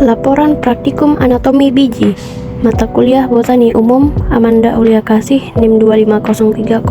Laporan Praktikum Anatomi Biji Mata Kuliah Botani Umum Amanda Aulia Kasih NIM 2503001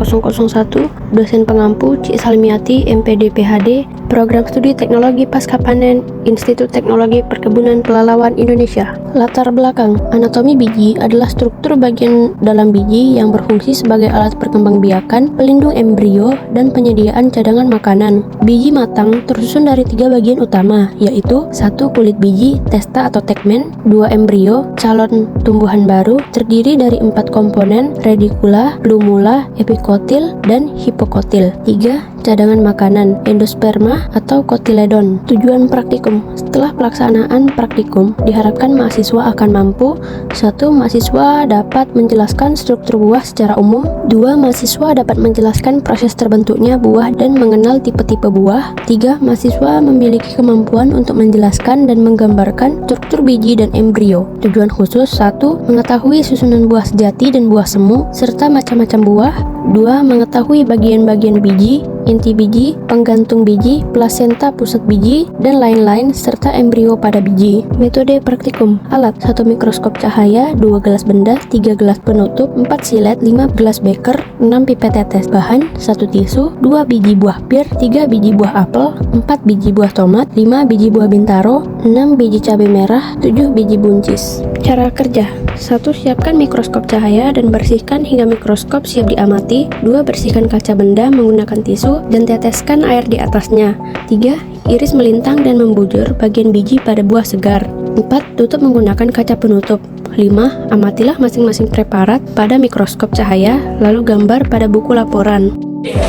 Dosen Pengampu Cik Salmiati MPD PhD Program Studi Teknologi Pasca Panen Institut Teknologi Perkebunan Pelalawan Indonesia. Latar belakang anatomi biji adalah struktur bagian dalam biji yang berfungsi sebagai alat perkembangbiakan, pelindung embrio, dan penyediaan cadangan makanan. Biji matang tersusun dari 3 bagian utama, yaitu 1. Kulit biji, testa atau tegmen, 2. Embrio, calon tumbuhan baru, terdiri dari 4 komponen, radicula, plumula, epikotil, dan hipokotil. 3. Cadangan makanan, endosperma atau kotiledon. Tujuan praktikum. Setelah pelaksanaan praktikum, diharapkan mahasiswa akan mampu 1. Mahasiswa dapat menjelaskan struktur buah secara umum. 2. Mahasiswa dapat menjelaskan proses terbentuknya buah dan mengenal tipe-tipe buah. 3. Mahasiswa memiliki kemampuan untuk menjelaskan dan menggambarkan struktur biji dan embrio. Tujuan khusus 1. Mengetahui susunan buah sejati dan buah semu, serta macam-macam buah. 2. Mengetahui bagian-bagian biji, inti biji, penggantung biji, plasenta pusat biji, dan lain-lain, serta embrio pada biji. Metode praktikum. Alat: 1 mikroskop cahaya, 2 gelas benda, 3 gelas penutup, 4 silet, 5 gelas beker, 6 pipet tetes. Bahan: 1 tisu, 2 biji buah pir, 3 biji buah apel, 4 biji buah tomat, 5 biji buah bintaro, 6 biji cabai merah, 7 biji buncis. Cara kerja: 1. Siapkan mikroskop cahaya dan bersihkan hingga mikroskop siap diamati. 2. Bersihkan kaca benda menggunakan tisu dan teteskan air di atasnya. 3. Iris melintang dan membujur bagian biji pada buah segar. 4. Tutup menggunakan kaca penutup. 5. Amatilah masing-masing preparat pada mikroskop cahaya, lalu gambar pada buku laporan.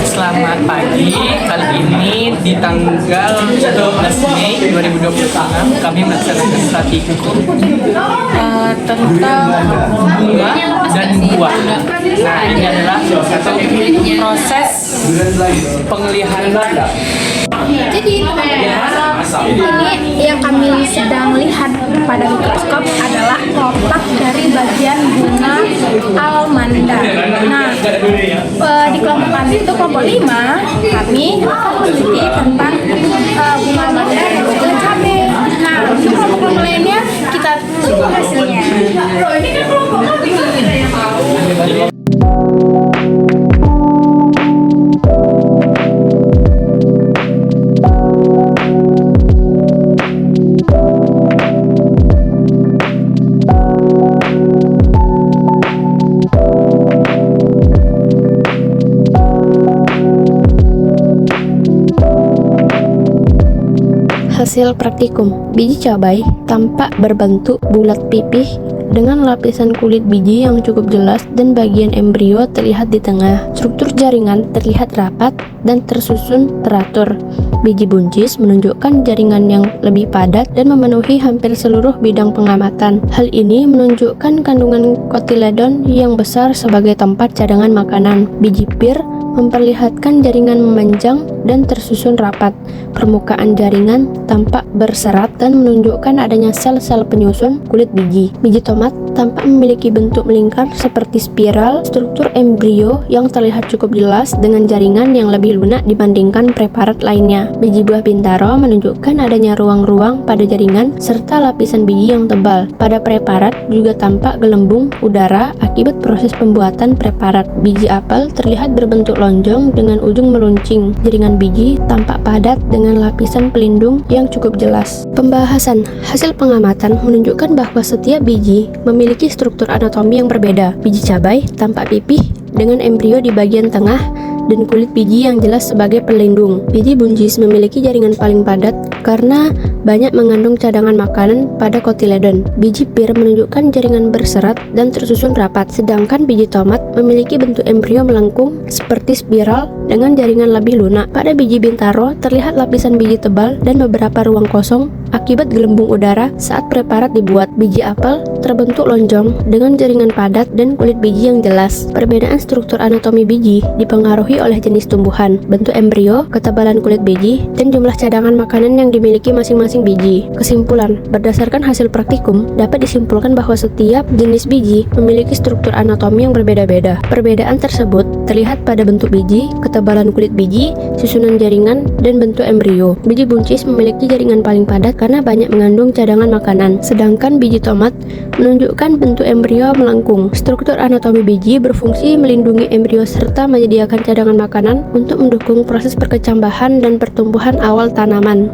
Selamat pagi, kali ini di tanggal 12 Mei 2021 kami melaksanakan praktikum tentang bunga dan buah. Nah, ini adalah proses penglihatan. Jadi ini yang kami sedang lihat pada mikroskop adalah kotak dari bagian bunga almanda. Nah, di kelompok kami itu kelompok 5, kami meneliti tentang bunga almanda dan juga cabai. Nah, untuk kelompok lainnya kita tunggu hasilnya. Ini kan kelompok kami yang tahu. Hasil praktikum. Biji cabai tampak berbentuk bulat pipih dengan lapisan kulit biji yang cukup jelas dan bagian embrio terlihat di tengah. Struktur jaringan terlihat rapat dan tersusun teratur. Biji buncis menunjukkan jaringan yang lebih padat dan memenuhi hampir seluruh bidang pengamatan. Hal ini menunjukkan kandungan kotiledon yang besar sebagai tempat cadangan makanan. Biji pir memperlihatkan jaringan memanjang dan tersusun rapat. Permukaan jaringan tampak berserat dan menunjukkan adanya sel-sel penyusun kulit biji. Biji tomat tampak memiliki bentuk melingkar seperti spiral. Struktur embrio yang terlihat cukup jelas dengan jaringan yang lebih lunak dibandingkan preparat lainnya. Biji buah bintaro menunjukkan adanya ruang-ruang pada jaringan serta lapisan biji yang tebal. Pada preparat juga tampak gelembung udara akibat proses pembuatan preparat. Biji apel terlihat berbentuk lonjong dengan ujung meluncing. Jaringan biji tampak padat dengan lapisan pelindung yang cukup jelas. Pembahasan. Hasil pengamatan menunjukkan bahwa setiap biji memiliki struktur anatomi yang berbeda. Biji cabai tampak pipih dengan embrio di bagian tengah dan kulit biji yang jelas sebagai pelindung. Biji buncis memiliki jaringan paling padat karena banyak mengandung cadangan makanan pada kotiledon. Biji pir menunjukkan jaringan berserat dan tersusun rapat, sedangkan biji tomat memiliki bentuk embrio melengkung seperti spiral dengan jaringan lebih lunak. Pada biji bintaro terlihat lapisan biji tebal dan beberapa ruang kosong akibat gelembung udara saat preparat dibuat. Biji apel terbentuk lonjong dengan jaringan padat dan kulit biji yang jelas. Perbedaan struktur anatomi biji dipengaruhi oleh jenis tumbuhan, bentuk embrio, ketebalan kulit biji, dan jumlah cadangan makanan yang dimiliki masing-masing biji. Kesimpulan, berdasarkan hasil praktikum, dapat disimpulkan bahwa setiap jenis biji memiliki struktur anatomi yang berbeda-beda. Perbedaan tersebut terlihat pada bentuk biji, ketebalan kulit biji, susunan jaringan, dan bentuk embrio. Biji buncis memiliki jaringan paling padat karena banyak mengandung cadangan makanan, sedangkan biji tomat menunjukkan bentuk embrio melengkung. Struktur anatomi biji berfungsi melindungi embrio serta menyediakan cadangan makanan untuk mendukung proses perkecambahan dan pertumbuhan awal tanaman.